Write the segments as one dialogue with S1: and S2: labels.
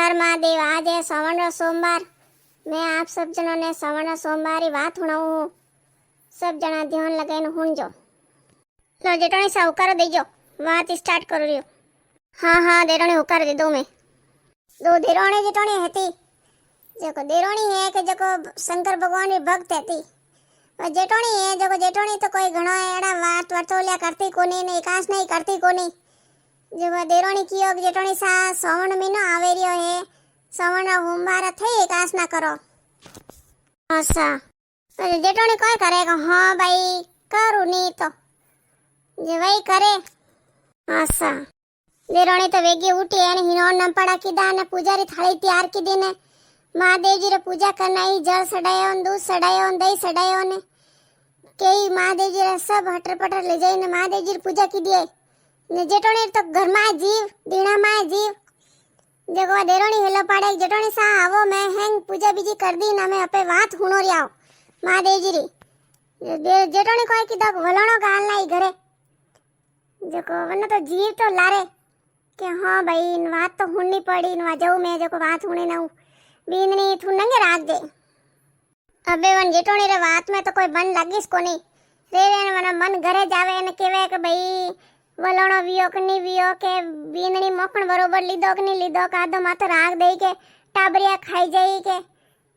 S1: हर महादेव। आज है श्रावण सोमवार। मैं आप सब जनों ने श्रावण सोमवार की बात सुनाऊं हूँ। सब जना ध्यान लगाઈને सुनजो। लो जेठोनी सा हुकार देजो, बात स्टार्ट करो रियो। हाँ हाँ देरोणी हुकार दे दो। मैं दो देरोणी जेठोणी हती। जको देरोणी है कि जको शंकर भगवान की भक्त हती। और जेठोणी है जको जेठोणी तो कोई घणो एड़ा वात वर्तोल्या करती कोनी ने एकाश नहीं करती कोनी। जो देरोणी कियो कि जेठोणी सा श्रावण महीनो आवे रियो है, श्रावण सोमवार थई एकाश ना करो। अच्छा जेठोणी कोई करे कि हाँ भाई करू नी तो जे वही करे। अच्छा देरोणी तो वेगी उठी एने हिनोन नंपड़ा कीधा ने पूजारी थाली तैयार कीधी ने महादेव जी रे पूजा करना ही जल सडायो दूध सडायो दही सडायो ने कई महादेव जी रे सब हटर पटर ले जाई ने महादेव जी री पूजा कीधी ने जेठोणी तो घर में जीव दीणा में जीव जगो देरोणी हेलो पाड़े जेठोणी सा आवो मैं हैंग पूजा बीजी कर दी ना मैं अपे बात हुनो रियाओ महादेव जी री जेठोणी कोई कीधो वलणो गाल लाई घरे जको वने तो जीव तो लारे के हाँ भाई बात तो हुननी पड़ी न जाऊ मैं जको बात हुने ना बींदनी थू नंगे राख दे। अबे वन जेठोणी रे बात में तो कोई मन लगीस कोनी रे रे मने मन घरे जावे ने केवे के भाई वलणो वियो के नी वियो के बींदनी मोखण बरोबर लीधो के नी लीधो का आधो माथे राख देई के टाबरिया खाई जाई के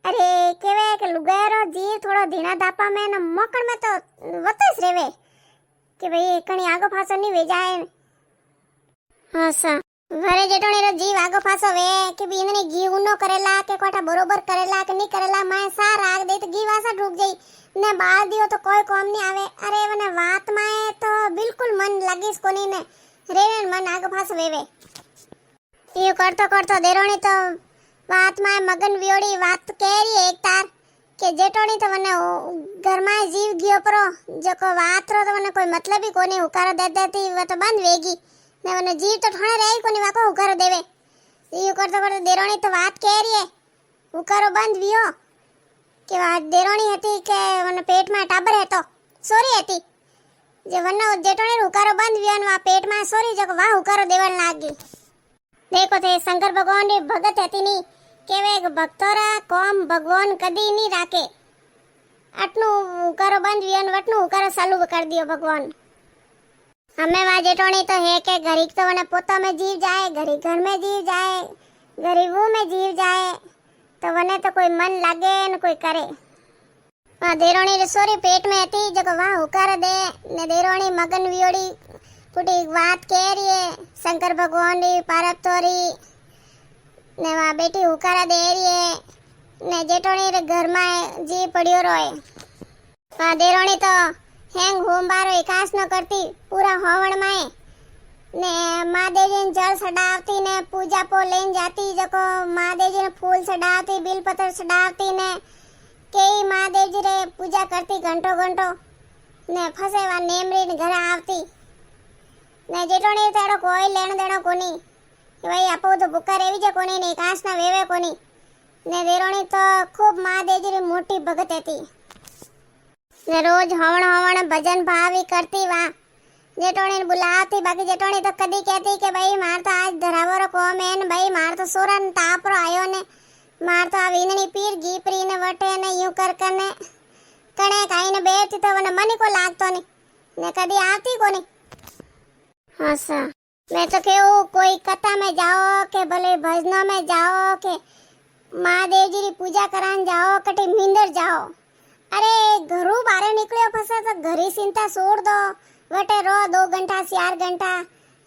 S1: अरे केवे के लुगायरो जीव थोड़ो धीना धापा में न मोखण में तो वतस रेवे के भाई कणी आगो फासो नी वे जाए। हाँ सा घरे जेठोणी रो जीव आगो फासो वे के बींदनी घी उनो करेला के कोठा बरोबर करेला के नी करेला मैं सा राख दे तो घी वासा डूब जाई ने बाल दियो तो कोई काम नहीं आवे। अरे वने बात में तो बिल्कुल मन लगीस कोनी ने रेवे मन आगो फास वेवे ये करतो करतो देरोणी तो बात में मगन वियोड़ी बात केरी एक तार के जेठोणी तो वने घर में जीव गयो परो जको बात रो तो वने कोई मतलब ही कोनी हुकारो दे देती वो तो बंद वेगी ने वने जीव तो ठणे रही कोनी वाको हुकारो देवे ये करतो करतो देरोणी तो बात केरी है हुकारो बंद वियो के વાત દેરોણી હતી કે મને પેટમાં ટાબર હતો સોરી હતી જે વનો જેટોણે હુકારો બંધ વ્યોન વા પેટમાં સોરી જકો વા હુકારો દેવણ લાગી। देखो थे शंकर भगवान री भगत हती नी केवे भक्तोरा कोम भगवान कदी नी राखे आटनु हुकारो बंद व्योन वटनु हुकारो चालू कर दियो भगवान। हमें वा जेटोणी तो है के घरीक तो वने पोता में जीव जाए घरी घर में जीव जाए गरीबों में जीव जाए तो वने तो कोई मन लागे न कोई करे। देरोणी रसोरी पेट में हती जको वाह हुकार दे ने देरोणी मगन वियोड़ी फुटी बात कह रही है शंकर भगवान री पार्वती ने वा बेटी हुकारा दे रही है ने जेठोणी रे घर में जी पड़ियो रोए। देरोणी तो हैंग होम बारो एकाश न करती पूरा होवण में ने महादेव जी जल सडावती ने पूजा पो लेन जाती जको महादेव जी ने फूल सडावती बिल पत्र सडावती ने कई महादेव जी रे पूजा करती घंटो घंटो ने फसेवा नेमरी ने घरे आवती ने जेठोणी तेड़ो कोई लेण देणो कोनी कि भाई आपो तो भूखा रेवी जे कोनी ने काश ना वेवे कोनी ने देरोणी तो खूब महादेव जी री मोटी भगत हती ने रोज हवण हवण भजन भावी करती वा जेठोणी ने बुलाती बाकी जेठोणी तो कदी कहती कि भाई मार तो आज धरावरो कोम है न भाई मार तो सोरन तापरो आयो ने मार तो आ वीननी पीर घी परी ने वटे ने यूं कर करने कणे काई ने बैठती तो वने मन को लागतो नहीं ने कदी आती कोनी। हाँ सा मैं तो कहूँ कोई कथा में जाओ के भले भजनों में जाओ के महादेव जी री पूजा करान जाओ कटी मींदर जाओ। अरे घरू बारे निकलियो फसे तो घरी चिंता छोड़ दो वटे रो 2 घंटा 4 घंटा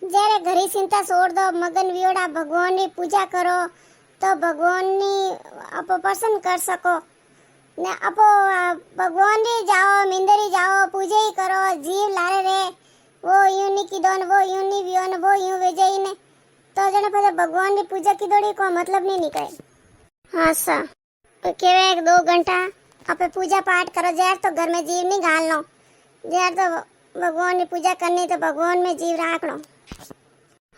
S1: जेरे घरी चिंता छोड़ दो मगन वियोड़ा भगवान री पूजा करो तो भगवान नी अपो पसंद कर सको ने अपो भगवान री जाओ मिंदरी जाओ पूजा ही करो जीव लारे रे वो यूं नी की दोन वो यूं नी वियोन वो यूं वेजई ने तो जने पहले भगवान री पूजा की दौड़ी को मतलब नहीं निकले। हाँ सा केवे 2 घंटा अपे पूजा पाठ करो यार तो घर में जीव नहीं घाल लो यार तो भगवान की पूजा करनी तो भगवान में जीव राख लो।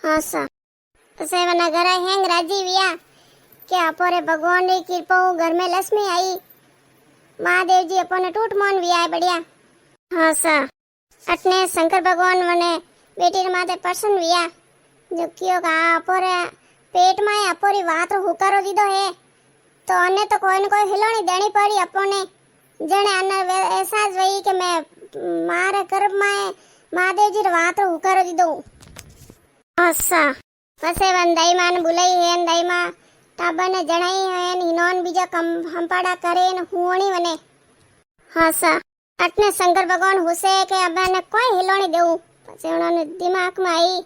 S1: हाँ सा से वना घर हैंग राजी विया के अपोरे भगवान की कृपा घर में लक्ष्मी आई महादेव जी अपने टूट मन विया बढ़िया। हाँ सा अटने शंकर भगवान मने बेटी रे माथे प्रसन्न विया जो कियो का अपोरे પેટમાં એ અપોરી વાત હુકારો દીધો હે તો અને તો કોઈને કોઈ હિલોણી દેણી પડી અપોને જણે આને અહેસાસ વઈ કે મેં મારા ગર્ભમાં મહાદેવજી વાત હુકારો દીધો અચ્છા પછી વન દઈમાં બોલાઈ હે દઈમાં તાબાને જણાઈ હે હિનોન બીજા હંપાડા કરે ને હુણી વને હાસા અટને શંકર ભગવાન હુસે કે અબાને કોઈ હિલોણી દેવું પછી ઉણોને દિમાગમાં આવી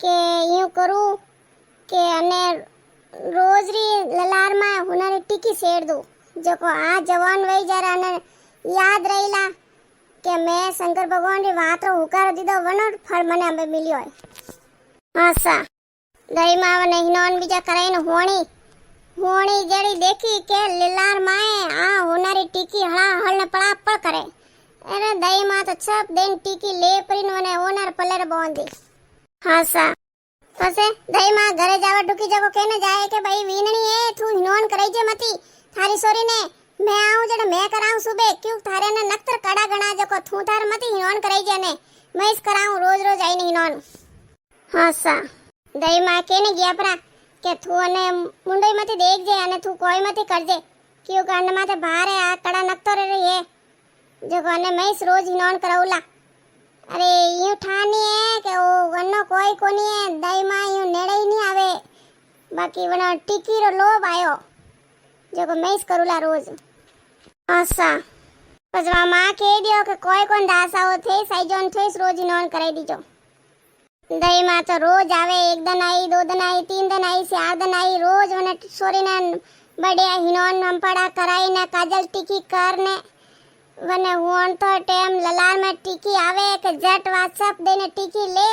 S1: કે यूं કરું કે અને રોજરી લલારમાં હુનારી ટીકી શેડ દઉં જો કો આ જવાન વઈ જરા અને યાદ રહીલા કે મેં શંકર ભગવાનની વાતો હુકારો દીધો વનો ફળ મને અમે મિલ્યો હાસા દઈમાં વને હિનોન બીજા કરાઈને હોણી જેડી દેખી કે લીલાર માએ આ હોનારી ટીકી હળા હળને પળાપળ કરે અરે દઈમાં તો છપ દેન ટીકી લે પરીને વને ઓનાર પલેર બોંધી હાસા પછી દઈમાં ઘરે જાવા ઢુકી જકો કેને જાય કે ભાઈ વીનણી એ તું હિનોન કરાઈ જે મતી થારી સોરીને मैं आऊं जड़े मैं कराऊं सुबह क्यों थारे ने नक्तर कड़ा गणा जको थू थार मती हिनोन कराई जे ने मैं इस कराऊं रोज रोज आईने हिनोन हासा दई मां केने गया परा કે તું અને મુંડઈ માંથી દેખજે અને તું કોઈ માંથી કરજે ક્યું કાંડ માથે ભારે આ કડા નકતો રે હે જો કોને મેં રોજ હિનોન કરાવલા અરે યું ઠાની હે કે ઓ વન્નો કોઈ કોની હે દઈ માં યું નેડે નહીં આવે બાકી વનો ટીકીરો લોભ આયો જો કો મેં કરુલા રોજ આસા પજવા માં કે દિયો કે કોઈ કોણ દાસાઓ થે સાઈજોન થે રોજ હિનોન કરાઈ દીજો दई मां तो रोज आवे एक दिन आई दो दिन आई तीन दिन आई चार दिन आई रोज वने सोरी ने बढ़िया हिनोन नंपड़ा कराई ने काजल टीकी कर ने वने हुन तो टेम ललार में टीकी आवे के जट व्हाट्सएप देने टीकी ले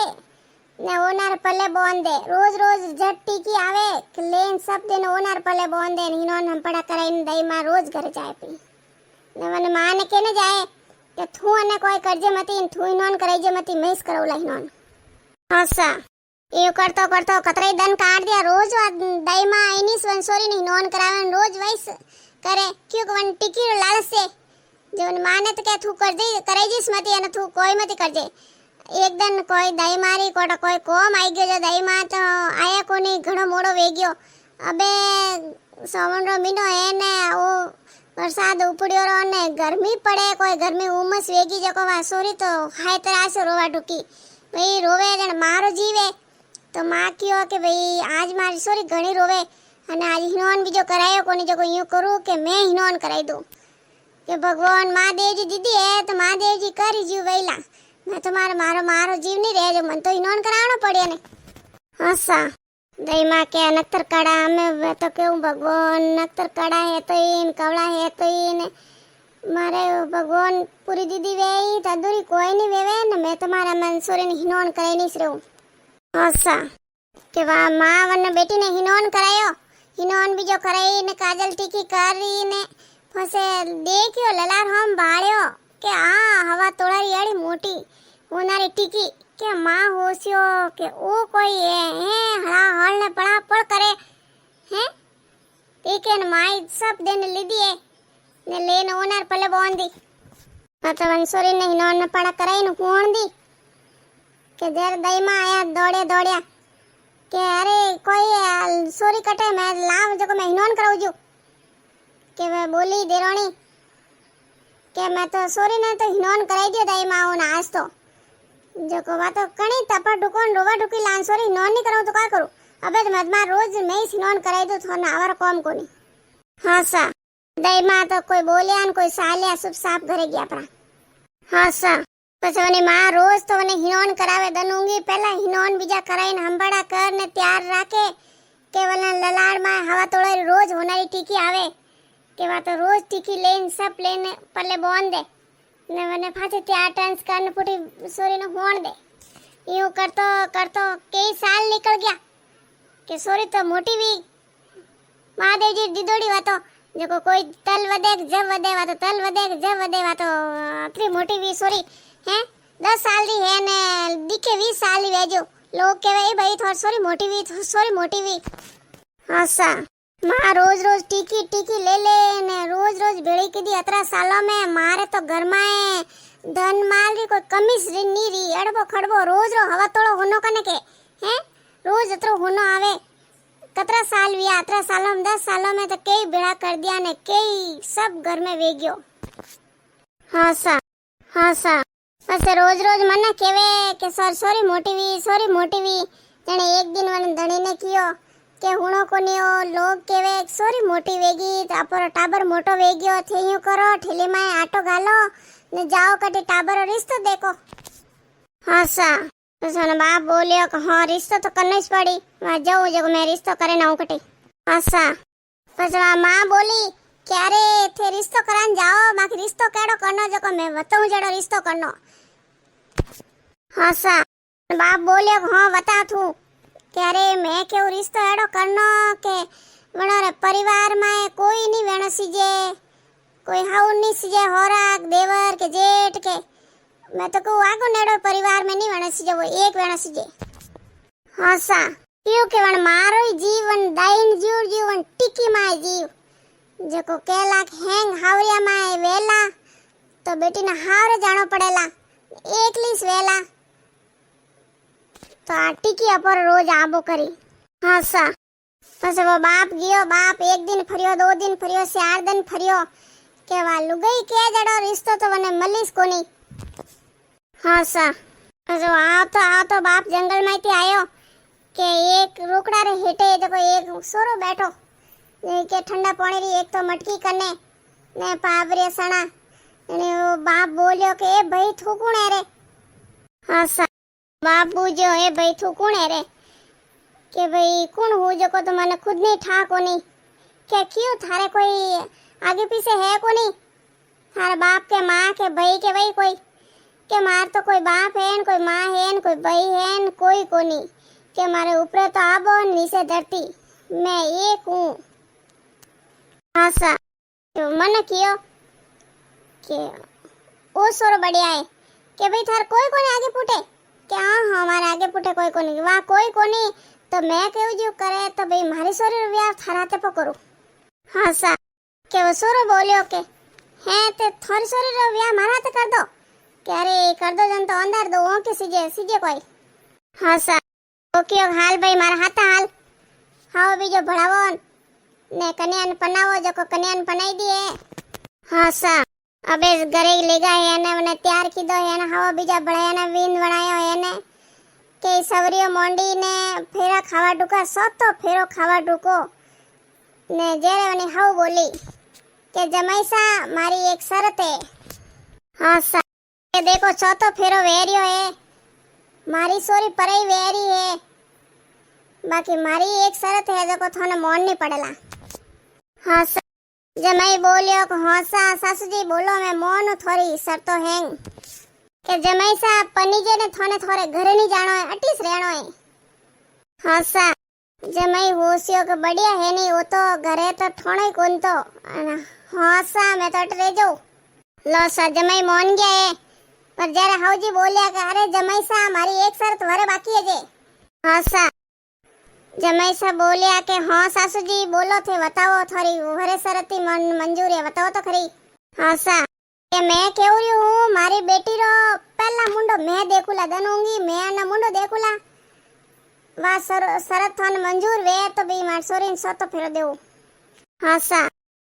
S1: ने ओनर पल्ले बोन दे रोज रोज जट टीकी आवे के लेन सब दिन ओनर पल्ले बोन दे हिनोन नंपड़ा कराई ने दई मां रोज घर जाए पी ने वने मां ने केने जाए के थू अने कोई करजे मती थू हिनोन कराई जे मती मेस करवला हिनोन हासा ये करतो करतो कतरे दिन काट दिया रोज दई मां आईनी स्वंसोरी ने नॉन करावे रोज वैस करे क्यों वन टिकी लालच से जो माने तो क्या तू कर दे करे जिस मती અને તું કોઈ મતી કરજે એક દિન કોઈ દઈ મારી કોટા કોઈ કોમ આવી ગયો જો દઈ માં તો આયા કોની ઘણો મોડો વેગ્યો અબે સોમણરો મીનો એને ઓ વરસાદ ઉપડ્યો રો ને ગરમી પડે કોઈ ગરમી ઉમસ વેગી જકો વા સોરી તો હાય તરાસ રોવા ઢુકી भाई रोवे जण मारो जीवे तो मां कियो के भाई आज मारी सोरी घणी रोवे અને આજ હિનોન બીજો કરાયો કોની જો કોઈ યું કરું કે મેં હિનોન કરાઈ દઉં કે ભગવાન મહાદેવજી દીદી હે તો મહાદેવજી કરી જીવ વૈલા मैं तो मारो जीव नहीं रहे जो मन तो हिनोन करावनो पड़े ने हासा दई मां के नक्तर कड़ा हमें तो केऊ भगवान नक्तर कड़ा है तो इन कवड़ा है तो इन मारे भगवान पूरी दीदी वेई तदुरी कोई नहीं वेवे ने मैं तुम्हारा मंसूरी ने हिनोन कराई नहीं रहूं हासा के वा मां वन बेटी ने हिनोन करायो हिनोन बीजो कराई ने काजल टीकी करी ने फसे देखियो ललार हम बाळ्यो के आ हवा तोड़ारी एड़ी मोटी होनारी टीकी के मां होस्यो के ओ कोई है हड़ा हळ ने पड़ा पड़ करे हैं ठीक है माई सब दिन लीदी है ने लेन ओनर पले बोंदी तो वंसोरी ने हिनोन पड़ा कराई न कोंदी के देर दई में आया दौड़या के अरे कोई सोरी कटे मैं लाव जो मैं हिनोन कराऊ जो के वे बोली देरोणी के मैं तो सोरी ने तो हिनोन कराई दियो दई में ओन आज तो जो को बात कणी तपा ढुकोन रोवा ढुकी लान सोरी हिनोन नहीं कराऊ तो का करूं अबे तो मत रोज मैं हिनोन कराई दो तो ना आवर काम कोनी हां सा दई मां तो कोई बोलिया न कोई सालिया सब साफ घरे गया परा हां सा પછી ઓની માં રોજ તો મને હિનોન કરાવે દનુંગી પહેલા હિનોન બીજા કરાઈને હંબાડા કર ને તૈયાર રાખે કેવલ લલાડ માં હવા તોડે રોજ હોનારી ટીકી આવે કેવા તો રોજ ટીકી લેન સપ લેન પલ્લે બોન દે ને મને પાછે તૈયાર ટાંસ કરને પૂટી સોરી ને હોણ દે यूं करतो करतो कई साल निकल गया કે સોરી તો મોટી વી મહાદેવજી દીદોડી વાતો जो कोई तल वदे जब वदे वातो तल वदे जब वदे वातो अतरी मोटी वी सॉरी हैं 10 साल दी है ने दिखे 20 साल दी वेजो लोग कहवे ए भाई थोड़ी सॉरी मोटी वी हासा मां रोज रोज टीकी ले ने रोज भेड़ी की दी अतरा सालों में मारे तो घर में धन माल री कोई कमी नहीं री अड़बो खड़बो रोज रो हवा तोड़ो होनो कने के हैं रोज अतरो होनो आवे कतरा साल हुआ, अतरा सालों में 10 सालों में तो कई बेड़ा कर दिया ने कई सब घर में वे गयो। हाँ सा बस रोज रोज मने केवे के सॉरी मोटी वी जने एक दिन वन धणी ने कियो के हुणो कोनियो लोग केवे सॉरी मोटी वेगी तो अपर टाबर मोटो वेगियो थे यूं करो ठेली में आटो घालो ने जाओ कटे टाबर रिश्तो देखो। हाँ सा तो सोना बाप बोलियो कि हाँ रिश्तो तो करना ही पड़ी, वहाँ जाऊँ जब मैं रिश्तो करे ना कटे। हाँ सा बस वहाँ माँ बोली क्यारे थे रिश्तो करान जाओ बाकी रिश्तो केड़ो करनो जो को मैं बताऊं जड़ो रिश्तो करनो। हाँ सा बाप बोलियो कि हाँ बता तू क्यारे मैं केव रिश्तो एड़ो करनो के वणोरे परिवार में कोई नहीं वेणो सीजे कोई हाउ नहीं सीजे होराक देवर के जेठ के मैं तो कहूँ आगो नेड़ो परिवार में नहीं वेणो सीजे वो एक वेणो सीजे। हाँ सा क्यों के वण मारो जीवन दाइन जीवन टिकी माय जीव जको केला हेंग हावरिया माय वेला तो बेटी ने हावरे जानो पड़ेला एकलीस वेला तो आ टिकी अपर रोज आबो करी। हाँ सा बस वो बाप गयो, बाप एक दिन फरियो 2 दिन फरियो 4 दिन फरियो के वा लुगई के जड़ो रिश्तो तो वने मलीस कोनी। हाँ सा जो आओ तो बाप जंगल में थी आयो के एक रोकड़ा रे हेटे देखो एक सोरो बैठो के ठंडा पानी री एक तो मटकी कने ने पावरे सणा ने वो बाप बोलियो के ए भाई थू कुण है रे। हाँ सा बाप पूछो ए भाई थू कुण है रे के भाई कुण हो जको तो मैंने खुद नहीं ठा कोनी क्या क्यों थारे कोई आगे पीछे है कोनी थारे बाप के माँ के भाई के भाई कोई के मार तो कोई बाप है न कोई माँ है न कोई भाई है न कोई कोनी के मारे ऊपर तो आबो नीचे धरती मैं एक हूँ। हाँ सा तो मन कियो के ओ सोरो बढ़िया है के भाई थार कोई कोनी आगे पुटे के हाँ हमारे आगे पुटे कोई कोनी वहाँ कोई कोनी तो मैं कहूँ जो करे तो भाई मारी सोरी रुपया थाराते पकड़ू। हाँ सा के वो सोरो बोलियो के हैं ते थारी सोरी रुपया मारा ते कर दो के अरे कर दो जन तो अंदर दो ओ के सीजे कोई। हाँ सा ओके हाल भाई मारा हाथा हाल हाओ बीजो भड़ावो ने कन्यान पनावो जको कन्यान पनाई दिए। हाँ सा अबे घरे लेगा है ने मने तैयार की दो है ना हाओ बीजा बढ़ाया ने वीन बनायो है ने के सवरियो मोंडी ने फेरा खावा डुका सोतो फेरो खावा डुको ने जेरे वनी हाउ बोली के जमाईसा मारी एक शर्त है। हाँ सा के देखो चौथो फेरो वेरियो है मारी सोरी परई वेरी है बाकी मारी एक शर्त है जो थाने मोन नहीं पड़ेला। हाँ सा जमाई बोलियो कि हाँ सा सासू जी बोलो मैं मोन थोड़ी शर्तो हैंग के जमाई सा पनीजे ने थाने थोड़े घरे नहीं जानो है अटीस रहनो है। हाँ सा जमाई होशियो के बढ़िया है नहीं वो तो घरे तो ठोणे कोन तो हाँ सा मैं तो अट रह जाऊं लो सा जमाई मोन गया है पर जरा हाउजी बोलिया कि अरे जमाई सा हमारी एक शर्त वरे बाकी है जे। हाँ सा जमाई सा बोलिया कि हाँ सासू जी बोलो थे बताओ थोड़ी वरे शर्त मंजूर है बताओ तो खरी। हाँ सा के मैं केव रही हूँ मारी बेटी रो पहला मुंडो मैं देखूला दनूंगी मैं ना मुंडो देखूला वा शरत थान मंजूर वे तो भी मार सोरी सो तो फेरो देऊ। हाँ सा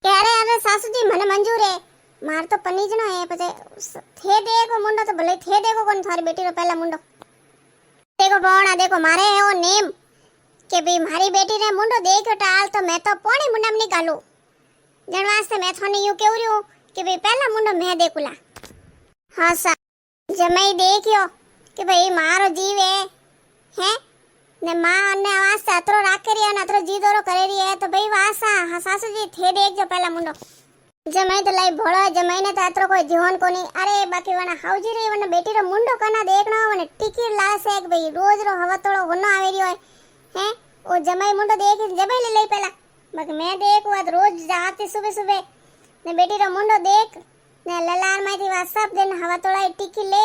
S1: के अरे सासू जी मने मंजूर है मार तो पनीज नो है पछे थे देखो मुंडो तो भले थे देखो कोन थारी बेटी रो पहला मुंडो देखो बोणा देखो मारे है वो नेम के भी मारी बेटी ने मुंडो देखो टाल तो मैं तो पोणी मुंडम निकालू जण वास्ते मैं थाने यूं केव रही हूँ कि भाई पहला मुंडो मैं देखूला। हाँ सा जमाई देखियो कि भाई मारो जीव है ने मां ने वास्ते अतरो राखे रही है अतरो जी दोरो करे रही है तो भाई वासा हाँ सासू जी थे देखजो पहला मुंडो जमाई तो लाई भोळो जमाई ने तो अतरो कोई जीवन कोनी अरे बाकी वना हाउजी रे वना बेटी रो मुंडो कना देखनो वने टिकिट लासे एक भाई रोज रो हवतोळो होनो आवे रही है ओ जमाई मुंडो देख जमाई ले पहला बाकी मैं देखू आज रोज जाते सुबह सुबह ने बेटी रो मुंडो देख ने ललार माथी वा सब दिन हवतोळा टिकी ले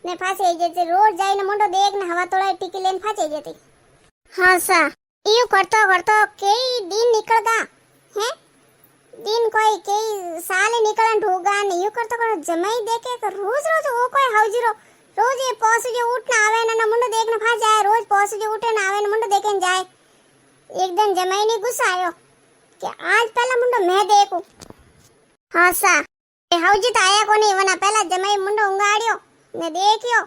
S1: ने फासे जेती रोज जाईने मुंडो देख ने हवतोळा टिकी लेने फाचे जेती। हाँ सा यूं करतो करतो कई दिन निकल गा हैं दिन कोई कई साल निकलन ढूगा ने यूं करतो करतो जमाई देखे कि रोज रोज वो कोई हाउजीरो रोज ये पोस जो उठना आवे ना मुंडो देखने फा जाए रोज पोस जो उठे ना आवे ना मुंडो देखे जाए एकदम जमाई ने गुस्सा आयो कि आज पहला मुंडो मैं देखूं। हाँ सा हाउजी तो आया कोनी वना पहला जमाई मुंडो उंगाड़ियो ने देखियो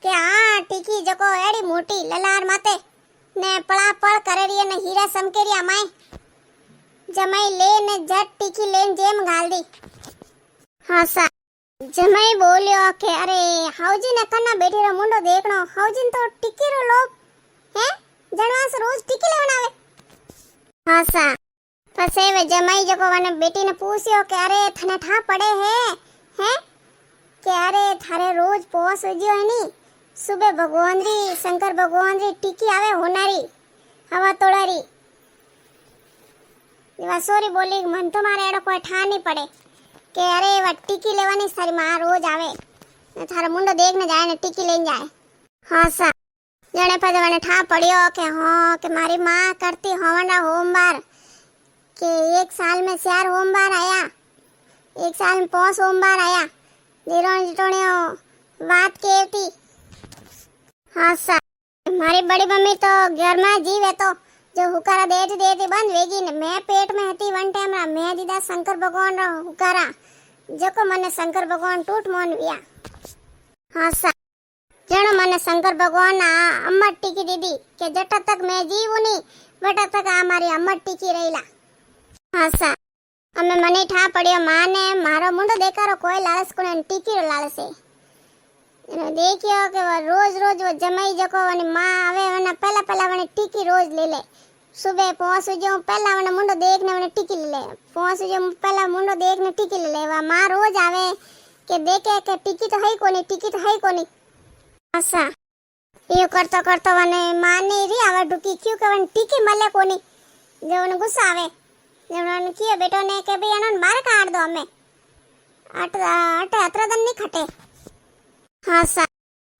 S1: के आ टीकी जको एड़ी मोटी ललार माते ने पळापळ करेरी ने हीरा समकेरिया माय जमाई ले ने झट टीकी लेन जेम घाल दी। हाँ सा जमाई बोलियो के अरे हाउजी ने कन्ना बेटी रो मुंडो देखनो हाउजी तो टीकी रो लोग हैं जनवास रोज टीकी लेवन आवे। हाँ सा पसे वे जमाई जको वने बेटी ने पूछियो के अरे थने ठा पड़े हैं के अरे थारे रोज पोस उजियो है नी सुबह भगवान री शंकर भगवान री टीकी आवे होनारी हवा तोड़ारी वा सोरी बोली मन तो मारे एड़ो कोई ठा नहीं पड़े के अरे वा टीकी लेवानी सारी मां रोज आवे ने थारा मुंडो देखने जाए ने टीकी लेन जाए। हाँ सा जने पदे वने ठा पड़ियो के हाँ के मारी मां करती होवना होमवार के एक साल में 4 होमवार आया एक साल में 5 होमवार आया जीरोन जिटोणियो बात केवती। हाँ सा मारी बड़ी मम्मी तो घर में जीवे तो जो हुकारा देती बंद वेगी ने मैं पेट में हती वन टाइम रा मैं दीदा शंकर भगवान रा हुकारा जको मने शंकर भगवान टूट मोन विया। हाँ सा जणो मने शंकर भगवान आ अमर टीकी दीदी के जटा तक मैं जीवू नी बटा तक आ मारी अमर टीकी रहीला। हाँ सा अमे मने ठा पड़ियो माने मारो मुंडो देखारो कोई लालस कोने टीकी रो लालस है देखियो के वो रोज वो जमाई जको वनी मां आवे वना पहला वने टीकी रोज ले ले सुबह पहुंच जो पहला वने मुंडो देखने वने टीकी ले पहुंच जो पहला मुंडो देखने टीकी ले वा मां रोज आवे के देखे के टीकी तो है कोनी। अच्छा यो करतो वने मां ने री आवे डुकी क्यों के वने टीकी मले कोनी जो वने गुस्सा आवे जणन कियो बेटो ने के भई अनन बाहर काढ दो हमें अटे अतरा दिन नहीं खटे। हाँ सा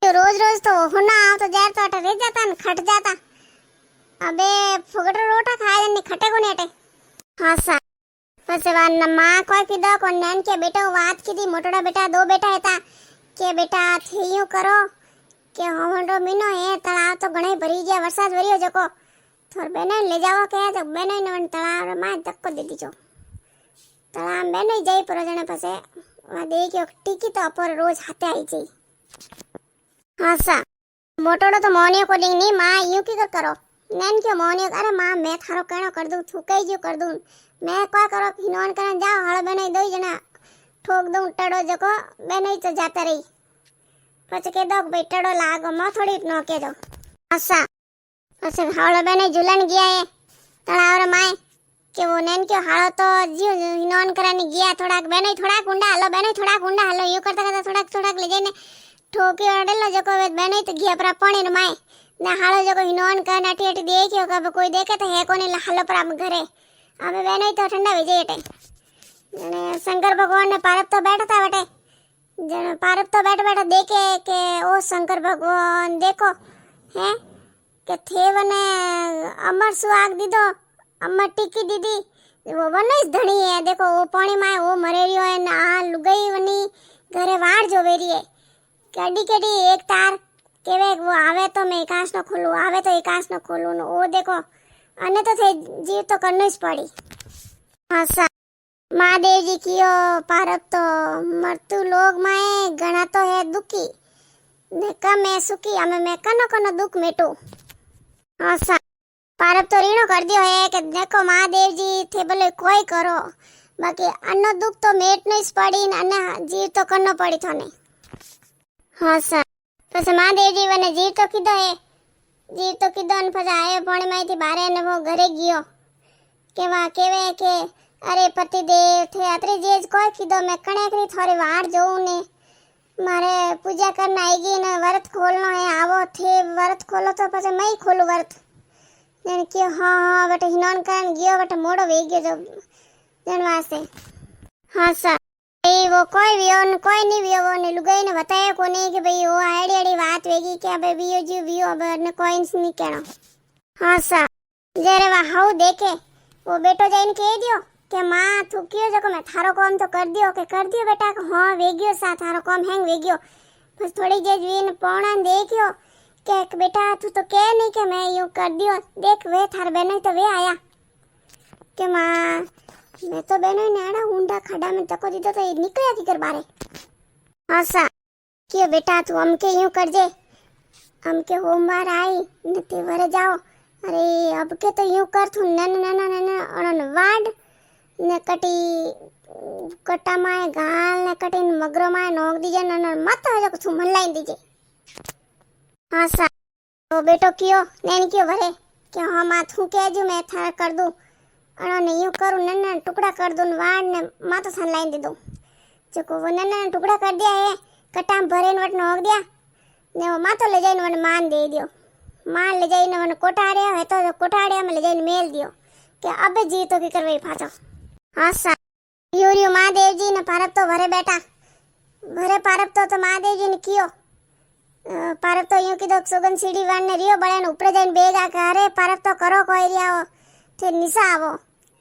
S1: रोज तो होना आओ तो जार तो अटे रह जाता न खट जाता अबे फुगड़ रोटा खाए ने खटे को नेटे। हाँ सा पसे वान मां कोई पीदा को नैन के बेटो बात की दी मोटोड़ा बेटा 2 बेटा हेता के बेटा थेयो करो के होंडो मीनो है तलाव तो घणे भरी गया वरसाद वरियो जको थोर बेने ले जाओ के तो बेने ने तलाव मां धक्को दे दीजो तलाव बेने जाई पर जने पसे वा देखियो टीकी तो अपर रोज हाथे आई जी। हाँ सा मोटोड़ो तो मोनियो को डिंग नी मां यूं की करो नैन क्यों मोनियो अरे मां मैं थारो कहनो कर दूं थूकाई जो कर दूं मैं क्या करो हिनोन करन जाओ हळ बेने दो जना ठोक दूं टड़ो जको बेने तो जाता रही પછી કે દો ભાઈ ટડો લાગો માં થોડી નો કે દો। अच्छा પછી હાળો બેને ઝુલન ગયા એ તળાવર માય કે वो नेन के हाळो तो जीव हिनोन करानी गया थोड़ा बेने थोड़ा कुंडा हालो यू करता थोड़ा ले जाने ठोकी अडेलो जको बेने तो गया पर पानी न माय ने हाळो जको हिनोन कर नाटी अटी देखियो कब कोई देखे तो है कोनी हालो पर हम घरे अबे बेने तो ठंडा हो जाए एटे ने शंकर भगवान ने पारत तो बैठा था बटे जन पारत तो बैठा देखे के ओ शंकर भगवान देखो हैं के थे वने अमर सुहाग दीदो अमर टीकी दीदी वो वनेस धणी है देखो वो पानी में वो मरेरियो है ना लुगाई वनी घरे वाड़ जो वेरी है केडी एक तार केवे वो आवे तो मैं एकाश न खोलू आवे तो एकाश न खोलू न ओ देखो अने तो थे जीव तो करनो ही पड़ी। हाँ सा महादेव जी कियो पारत तो मरतु लोग माए गणा तो है दुखी ने कम है सुखी हमें मैं कनो दुख मेटू। हाँ सा पारब तो रीणो कर दियो है कि देखो महादेव जी थे भले कोई करो बाकी अन्नो दुख तो मेट नहीं पड़ी अन्ना जीव तो करनो पड़ी थाने। हाँ सा पस महादेव जी वने जीव तो कीधो न पस आयो पानी में थी बारे ने वो घरे गियो के वा केवे के अरे पति देव थे अतरी जेज कोई कीधो मैं कणेकरी थोड़ी वार जोऊ ने मारे पूजा करना आएगी ने व्रत खोलनो है आवो थे व्रत खोलो तो पस मैं ही खोलू व्रत जन कि हाँ बटे हिनोन करन गियो बटे मोड़ो वे गयो जो जनवा से। हाँ सा वो कोई नहीं वियो वो ने लुगाई ने बताया कोनी कि भाई वो आड़ी बात वेगी कि अबे वियो जी वियो अब ने कोई नहीं कहना। हाँ सा जरे वा हाउ देखे वो बेटो जाइन कह दियो के मां तू कियो जको मैं थारो काम तो कर दियो बेटा हाँ वेगियो सा थारो काम हैंग वेगियो बस थोड़ी जे वीन पौणा देखियो કે बेटा तू तो कह नहीं कि मैं यूं कर दियो देख वे थार बहन तो वे आया के मां मैं तो बहनों ने आड़ा ऊंडा खड्डा में तको दीधो तो निकलिया की कर बारे हाँ सा કે બેટા તું અમકે यूं कर जे अमके होमवार आई ने ते वरे जाओ अरे अब के तो यूं कर तू नन नन नन अणन वाड ने कटी कट्टा माए गाल ने कटी मगरो माए नोक दीजे नन मत हो जो तू मलाई दीजे हाँ सा तो बेटो कियो नैन कियो वरे कि हाँ मां तू कहजू मैं थार कर दूं अणन यूं करूं नन नन टुकड़ा कर दूं वाड ने मातो सन लाई दे दूं जो वो नन नन टुकड़ा कर दिया है कट्टा में भरे वट नोक दिया ने वो मातो ले जाइन वन मान दे दियो मान ले जाइन वन कोटाड़िया है तो कोटाड़िया में ले जाइन मेल दियो के अब जी तो की करवे पाछो हाँ सा यूरियो महादेव जी ने पारब तो भरे बेटा भरे पारब तो महादेव जी ने कियो पारब तो यूं कीधो सुगन सीढ़ी वाण ने रियो बड़े ने ऊपर जाइन बेगा के अरे पारब तो करो कोई रिया हो थे निशा आवो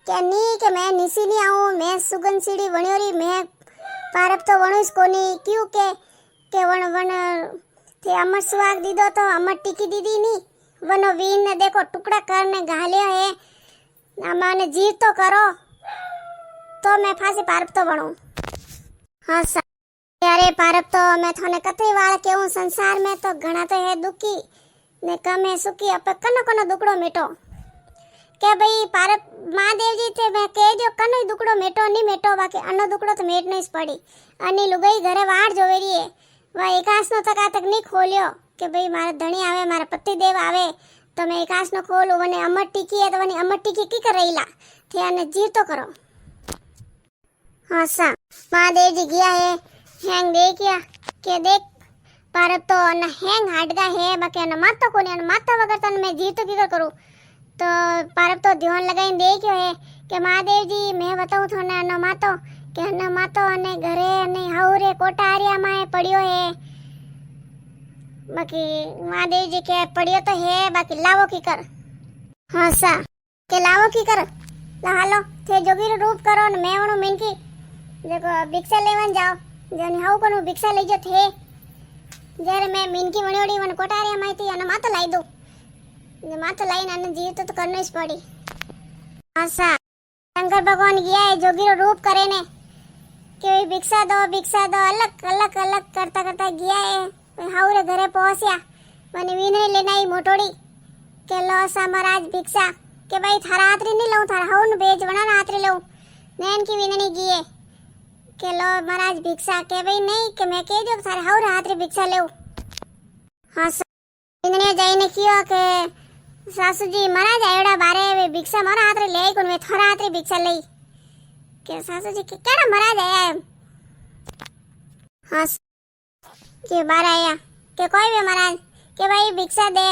S1: के नी के मैं निशी नहीं आऊं मैं सुगन सीढ़ी वणियो री मैं पारब तो वणुस कोनी क्यों के वण वण थे अमर सुहाग दीदो तो अमर टिकी दीदी नी वनो वीन ने देखो टुकड़ा करने घालियो है अमाने जीव तो करो तो मैं फांसी पारब तो बनूं हाँ सा अरे पारब तो मैं थाने कथई वाल केहूं संसार में तो घणा तो है दुखी ने कम है सुखी अपे कनो कनो दुकड़ो मेटो के भाई पारब महादेव जी थे मैं कह जो कनो दुकड़ो मेटो नहीं मेटो बाकी अन्नो दुकड़ो तो मेट नहीं पड़ी अनी लुगाई घरे वाड़ जोवे रही है वह एकाश नो तक नहीं खोलियो के भाई मारा धणी आवे मारा पति देव आवे तो मैं एकाश नो खोलू वने अमर टिकी है तो वने अमर टिकी की करेला थे आने जीव तो करो हाँ सा महादेव जी गया है हैंग देखिया के देख पारब तो न हैंग हाडगा है बाकी न माता कोनी न माता वगर तन मैं जीव तो की करूं तो पारब तो ध्यान लगाई देखियो है के महादेव जी मैं बताऊं तो न मातो के न मातो अने घरे अने हाउरे कोटारिया में पड़ियो है बाकी महादेव जी के पड़ियो तो है बाकी लावो की कर हाँ सा के लावो की कर हालो थे जोगी रूप करो न मैं वणु मिनकी देखो भिक्षा लेवन जाओ जने हाउ कोनु भिक्षा लई जो थे जरे मैं मिनकी वणियोड़ी वन कोटारिया में थी अने मातो लाई दो ने मातो लाइन अने जीव तो करनो ही पड़ी हाँ सा शंकर भगवान गया है जोगी रूप करे ने के भिक्षा दो अलग अलग अलग करता करता गया है हाउरे घरे पहुंचा मने विनय लेना ही मोटोड़ी के लो सा महाराज भिक्षा के भाई थारा हाथरी नहीं लऊं थारा हाउ न बेज वणा हाथरी लऊं नैन की विनय गई के लो महाराज भिक्षा के भाई नहीं के मैं कह दो थारे हाउरे हाथरी भिक्षा लेऊ हाँ विनय जाइने कियो के सासू जी महाराज आयोड़ा बारे वे भिक्षा मारा हाथरे ले कोन वे थारा हाथरी भिक्षा लई के सासू जी के केड़ा महाराज आया है हाँ के बार आया के कोई भी महाराज के भाई भिक्षा दे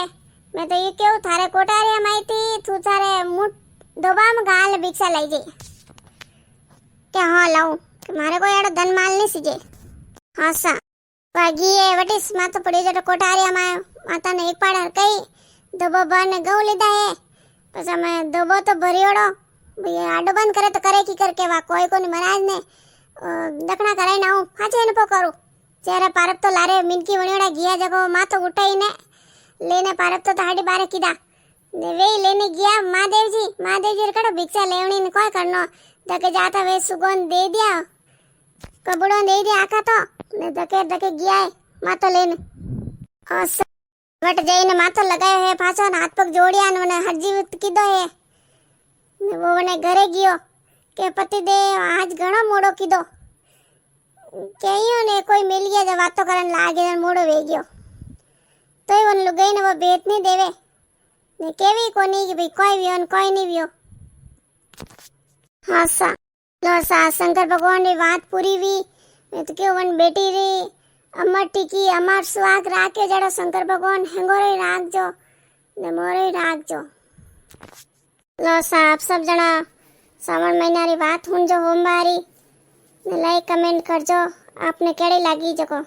S1: मैं तो ये क्यों थारे कोटारिया माईती तू थारे मुठ दबा में गाल भिक्षा लई जे के हाँ लाऊं के मारे को यार धन माल नहीं सीजे हाँ सा वागी है वटिस मातो पड़ी जट कोटारिया मायो माता ने एक पाड़ कई दबो बन गऊ लीधा है पछा मैं दबो तो भरियोड़ो भई आडो बंद करे तो करे की करके वा कोई कोनी महाराज ने दखना कराई ना हूं पाछे न पकड़ू जेरे पारब तो लारे मिनकी वणियोड़ा गया जगो मातो उठाई ने लेने पारब तो हाडी बारे कीदा ने वे लेने गया महादेव जी कड़ो भिक्षा लेवणी ने कोई करनो धके जाता वे सुगोन दे दिया कबड़ो दे दिया आका तो ने धके गया है मातो लेने और वट जाइने मातो लगायो है पाछो ने हाथ पग जोड़िया ने हर जीवित कीधो है ने वो ने घरे गयो के पति दे आज घणो मोड़ो कीधो कहियो ने कोई मिल गया जब बातो करन लागे ने मोड़ो वे गयो तो वन लुगाई ने वो बेत नहीं देवे ने केवी कोनी कि भाई कोई भी होन कोई नहीं भी हो हाँ सा लो सा शंकर भगवान की बात पूरी हुई मैं तो क्यों वन बेटी री अमर टीकी अमर सुहाग राखे जड़ो शंकर भगवान हेंगोरे राखजो ने मोरे राखजो लो सा आप सब जना श्रावण महीना री बात हुन जो होमवारी ने लाइक कमेंट करजो आपने केड़ी लागी जको।